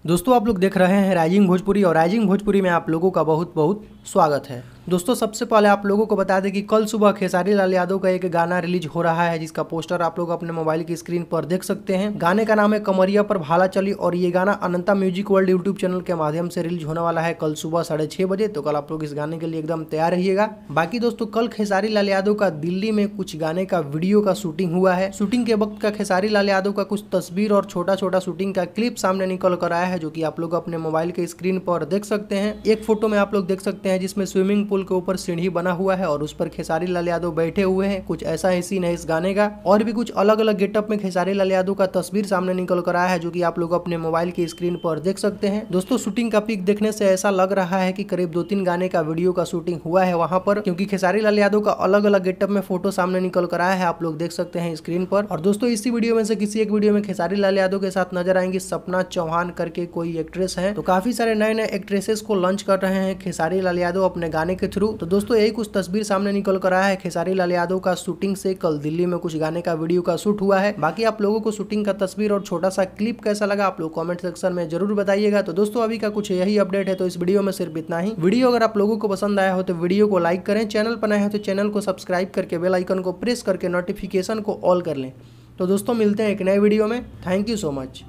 दोस्तों आप लोग देख रहे हैं राइजिंग भोजपुरी और राइजिंग भोजपुरी में आप लोगों का बहुत बहुत स्वागत है। दोस्तों सबसे पहले आप लोगों को बता दें कि कल सुबह खेसारी लाल यादव का एक गाना रिलीज हो रहा है, जिसका पोस्टर आप लोग अपने मोबाइल की स्क्रीन पर देख सकते हैं। गाने का नाम है कमरिया पर भाला चली और ये गाना अनंता म्यूजिक वर्ल्ड यूट्यूब चैनल के माध्यम से रिलीज होने वाला है कल सुबह 6:30 बजे। तो कल आप लोग इस गाने के लिए एकदम तैयार रहिएगा। बाकी दोस्तों कल खेसारी लाल यादव का दिल्ली में कुछ गाने का वीडियो का शूटिंग हुआ है। शूटिंग के वक्त का खेसारी लाल यादव का कुछ तस्वीर और छोटा छोटा शूटिंग का क्लिप सामने निकल कर आया है, जो कि आप लोग अपने मोबाइल के स्क्रीन पर देख सकते हैं। एक फोटो में आप लोग देख सकते हैं जिसमें स्विमिंग पूल के ऊपर सीढ़ी बना हुआ है और उस पर खेसारी लाल यादव बैठे हुए हैं। कुछ ऐसा ही सीन है इस गाने का। और भी कुछ अलग अलग गेटअप में खेसारी लाल यादव का तस्वीर सामने निकल कर आया है, जो कि आप लोग अपने मोबाइल की स्क्रीन पर देख सकते हैं। दोस्तों शूटिंग का पिक देखने से ऐसा लग रहा है कि करीब 2-3 गाने का वीडियो का शूटिंग हुआ है वहां पर, क्योंकि खेसारी लाल यादव का अलग अलग गेटअप में फोटो सामने निकल कर आया है, आप लोग देख सकते हैं स्क्रीन पर। और दोस्तों इसी वीडियो में से किसी एक वीडियो में खेसारी लाल यादव के साथ नजर आएंगी सपना चौहान करके कोई एक्ट्रेस है। तो काफी सारे नए नए एक्ट्रेसेस को लॉन्च कर रहे हैं खेसारी लाल यादव अपने गाने के थ्रू। तो दोस्तों यही कुछ तस्वीर सामने निकल कर आया है खेसारी लाल यादव का शूटिंग से। कल दिल्ली में कुछ गाने का वीडियो का शूट हुआ है। बाकी आप लोगों को शूटिंग का तस्वीर और छोटा सा क्लिप कैसा लगा आप लोग कमेंट सेक्शन में जरूर बताइएगा। तो दोस्तों अभी का कुछ यही अपडेट है। तो इस वीडियो में सिर्फ इतना ही। वीडियो अगर आप लोगों को पसंद आया हो तो वीडियो को लाइक करें, चैनल पर नए हो तो चैनल को सब्सक्राइब करके बेल आइकन को प्रेस करके नोटिफिकेशन को ऑल कर लें। तो दोस्तों मिलते हैं एक नए वीडियो में। Thank you so much.